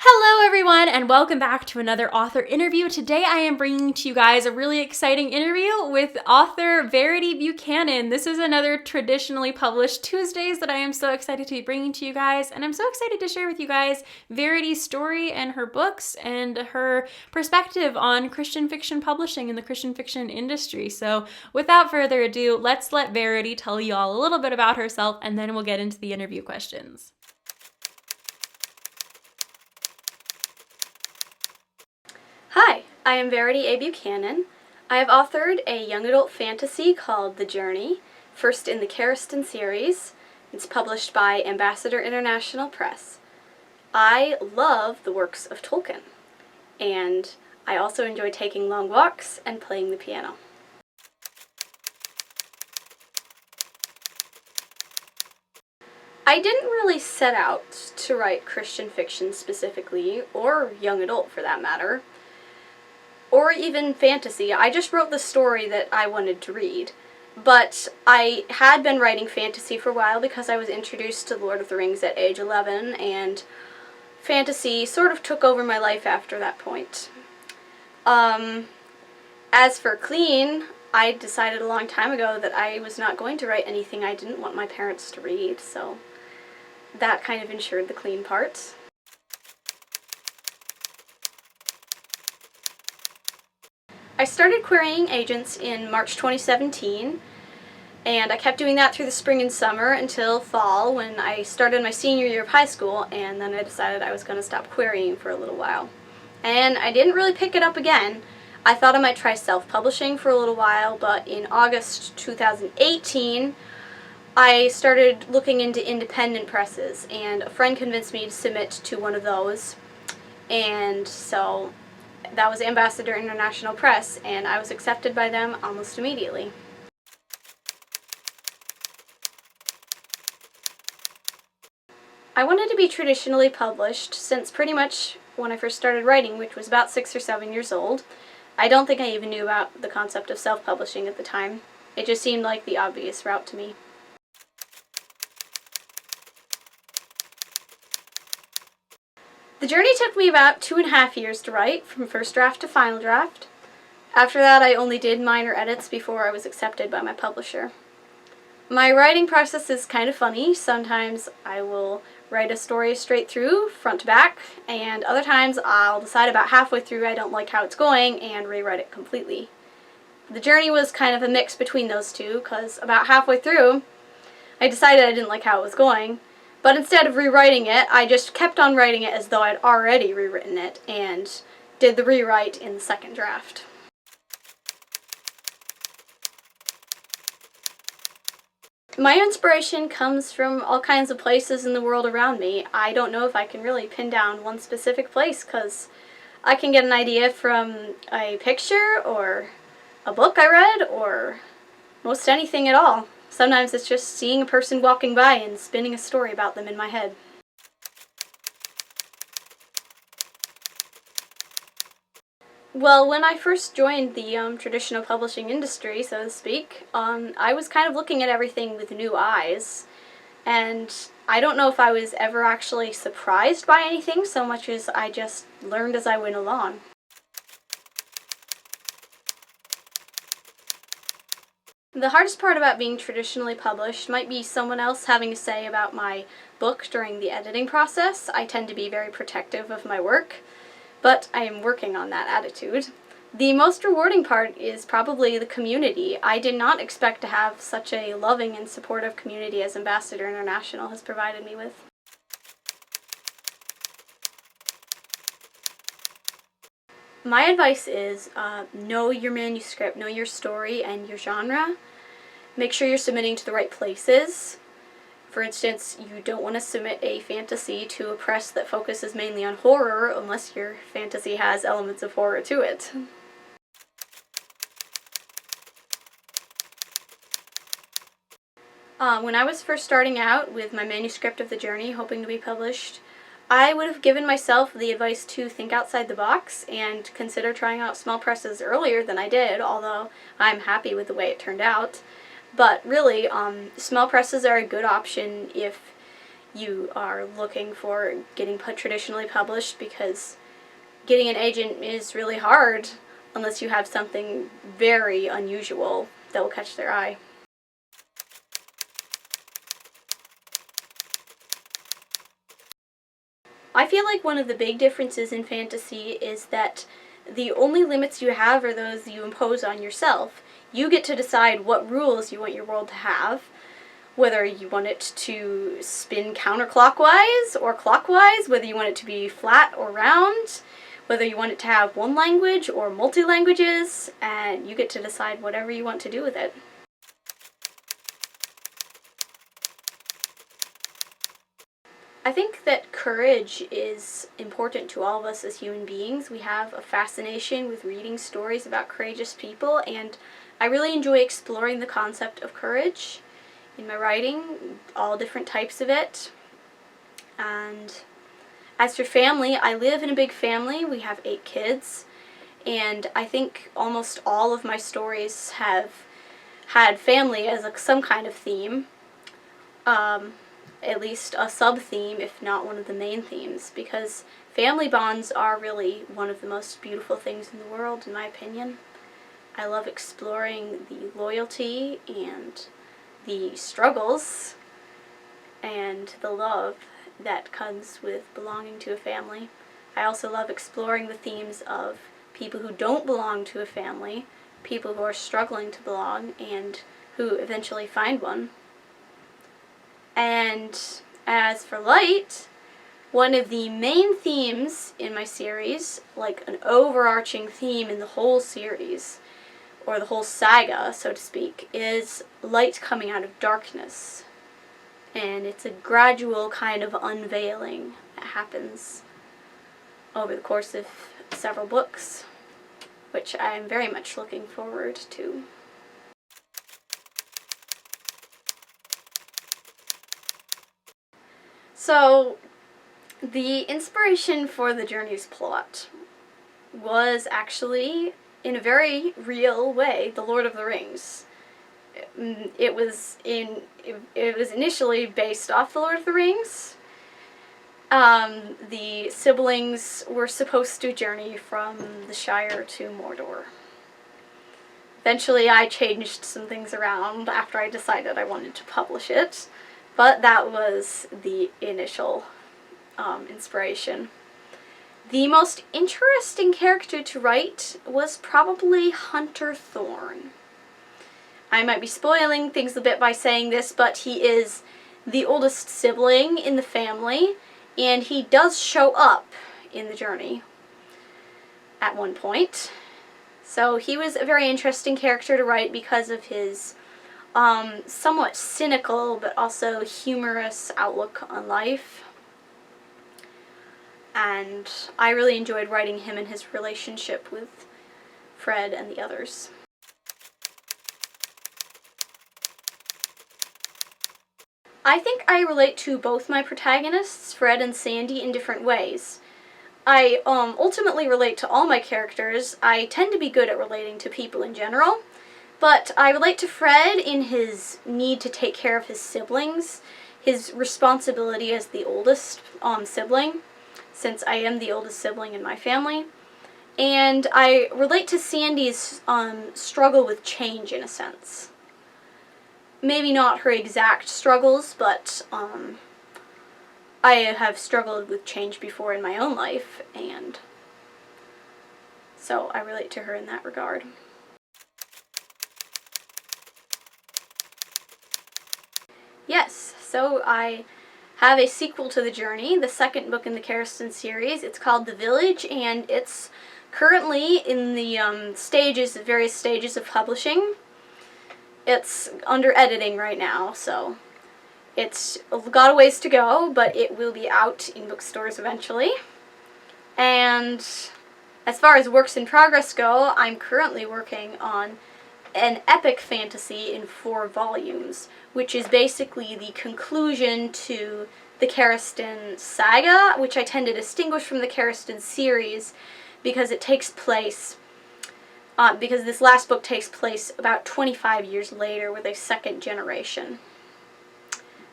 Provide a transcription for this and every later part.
Hello everyone and welcome back to another author interview. Today I am bringing to you guys a really exciting interview with author Verity Buchanan. This is another traditionally published Tuesdays that I am so excited to be bringing to you guys, and I'm so excited to share with you guys Verity's story and her books and her perspective on Christian fiction publishing and the Christian fiction industry. So without further ado, let's let Verity tell you all a little bit about herself and then we'll get into the interview questions. Hi, I am Verity A. Buchanan. I have authored a young adult fantasy called The Journey, first in the Cariston series. It's published by Ambassador International Press. I love the works of Tolkien, and I also enjoy taking long walks and playing the piano. I didn't really set out to write Christian fiction specifically, or young adult for that matter, or even fantasy. I just wrote the story that I wanted to read. But I had been writing fantasy for a while because I was introduced to Lord of the Rings at age 11, and fantasy sort of took over my life after that point. As for clean, I decided a long time ago that I was not going to write anything I didn't want my parents to read, so that kind of ensured the clean parts. I started querying agents in March 2017, and I kept doing that through the spring and summer until fall when I started my senior year of high school, and then I decided I was going to stop querying for a little while. And I didn't really pick it up again. I thought I might try self-publishing for a little while, but in August 2018, I started looking into independent presses, and a friend convinced me to submit to one of those, and so that was Ambassador International Press, and I was accepted by them almost immediately. I wanted to be traditionally published since pretty much when I first started writing, which was about 6 or 7 years old. I don't think I even knew about the concept of self-publishing at the time. It just seemed like the obvious route to me. The Journey took me about 2.5 years to write, from first draft to final draft. After that, I only did minor edits before I was accepted by my publisher. My writing process is kind of funny. Sometimes I will write a story straight through, front to back, and other times I'll decide about halfway through I don't like how it's going and rewrite it completely. The Journey was kind of a mix between those two, because about halfway through I decided I didn't like how it was going. But instead of rewriting it, I just kept on writing it as though I'd already rewritten it, and did the rewrite in the second draft. My inspiration comes from all kinds of places in the world around me. I don't know if I can really pin down one specific place, because I can get an idea from a picture, or a book I read, or most anything at all. Sometimes it's just seeing a person walking by and spinning a story about them in my head. Well, when I first joined the traditional publishing industry, so to speak, I was kind of looking at everything with new eyes. And I don't know if I was ever actually surprised by anything so much as I just learned as I went along. The hardest part about being traditionally published might be someone else having a say about my book during the editing process. I tend to be very protective of my work, but I am working on that attitude. The most rewarding part is probably the community. I did not expect to have such a loving and supportive community as Ambassador International has provided me with. My advice is know your manuscript, know your story and your genre. Make sure you're submitting to the right places. For instance, you don't want to submit a fantasy to a press that focuses mainly on horror unless your fantasy has elements of horror to it. When I was first starting out with my manuscript of The Journey, hoping to be published, I would have given myself the advice to think outside the box and consider trying out small presses earlier than I did, although I'm happy with the way it turned out. But really, small presses are a good option if you are looking for getting traditionally published, because getting an agent is really hard unless you have something very unusual that will catch their eye. I feel like one of the big differences in fantasy is that the only limits you have are those you impose on yourself. You get to decide what rules you want your world to have, whether you want it to spin counterclockwise or clockwise, whether you want it to be flat or round, whether you want it to have one language or multi-languages, and you get to decide whatever you want to do with it. I think that courage is important to all of us as human beings. We have a fascination with reading stories about courageous people, and I really enjoy exploring the concept of courage in my writing, all different types of it. And as for family, I live in a big family. We have 8 kids, and I think almost all of my stories have had family as some kind of theme. At least a sub-theme, if not one of the main themes, because family bonds are really one of the most beautiful things in the world, in my opinion. I love exploring the loyalty and the struggles and the love that comes with belonging to a family. I also love exploring the themes of people who don't belong to a family, people who are struggling to belong, and who eventually find one. And as for light, one of the main themes in my series, like an overarching theme in the whole series, or the whole saga, so to speak, is light coming out of darkness. And it's a gradual kind of unveiling that happens over the course of several books, which I am very much looking forward to. So, the inspiration for the journey's plot was actually, in a very real way, The Lord of the Rings. It was initially based off The Lord of the Rings. The siblings were supposed to journey from the Shire to Mordor. Eventually I changed some things around after I decided I wanted to publish it. But that was the initial inspiration. The most interesting character to write was probably Hunter Thorne. I might be spoiling things a bit by saying this, but he is the oldest sibling in the family, and he does show up in the journey at one point. So he was a very interesting character to write because of his somewhat cynical but also humorous outlook on life. And I really enjoyed writing him and his relationship with Fred and the others. I think I relate to both my protagonists, Fred and Sandy, in different ways. I ultimately relate to all my characters. I tend to be good at relating to people in general. But I relate to Fred in his need to take care of his siblings, his responsibility as the oldest sibling, since I am the oldest sibling in my family. And I relate to Sandy's struggle with change, in a sense. Maybe not her exact struggles, but I have struggled with change before in my own life, and so I relate to her in that regard. Yes, so I have a sequel to the journey, the second book in the Karastan series. It's called The Village, and it's currently in the various stages of publishing. It's under editing right now, so it's got a ways to go, but it will be out in bookstores eventually. And as far as works in progress go, I'm currently working on an epic fantasy in 4 volumes, which is basically the conclusion to the Karastan saga, which I tend to distinguish from the Karastan series because it takes place, because this last book takes place about 25 years later with a second generation.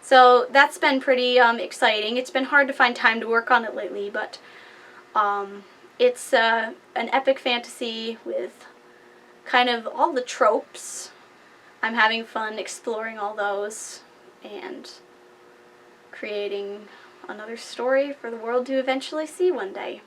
So that's been pretty exciting. It's been hard to find time to work on it lately, but it's an epic fantasy with kind of all the tropes. I'm having fun exploring all those and creating another story for the world to eventually see one day.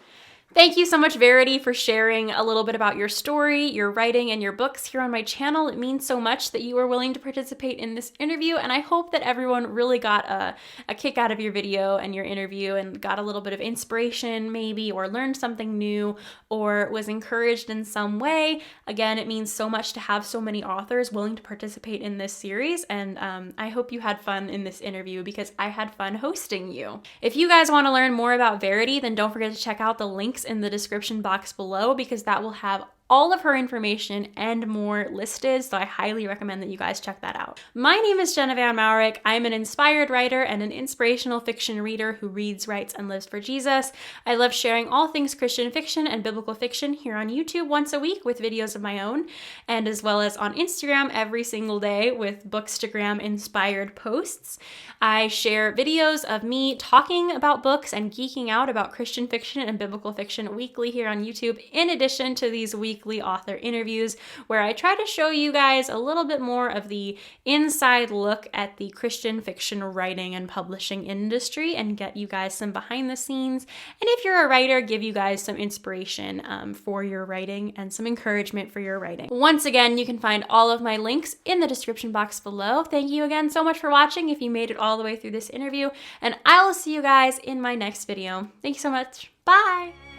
Thank you so much, Verity, for sharing a little bit about your story, your writing, and your books here on my channel. It means so much that you were willing to participate in this interview, and I hope that everyone really got a kick out of your video and your interview and got a little bit of inspiration maybe, or learned something new, or was encouraged in some way. Again, it means so much to have so many authors willing to participate in this series, and I hope you had fun in this interview because I had fun hosting you. If you guys want to learn more about Verity, then don't forget to check out the links in the description box below because that will have all of her information and more listed, so I highly recommend that you guys check that out. My name is Jenna Van Mourik. I'm an inspired writer and an inspirational fiction reader who reads, writes, and lives for Jesus. I love sharing all things Christian fiction and biblical fiction here on YouTube once a week with videos of my own, and as well as on Instagram every single day with Bookstagram-inspired posts. I share videos of me talking about books and geeking out about Christian fiction and biblical fiction weekly here on YouTube, in addition to these weekly author interviews where I try to show you guys a little bit more of the inside look at the Christian fiction writing and publishing industry and get you guys some behind the scenes. And if you're a writer, give you guys some inspiration for your writing and some encouragement for your writing. Once again, you can find all of my links in the description box below. Thank you again so much for watching if you made it all the way through this interview, and I will see you guys in my next video. Thank you so much. Bye!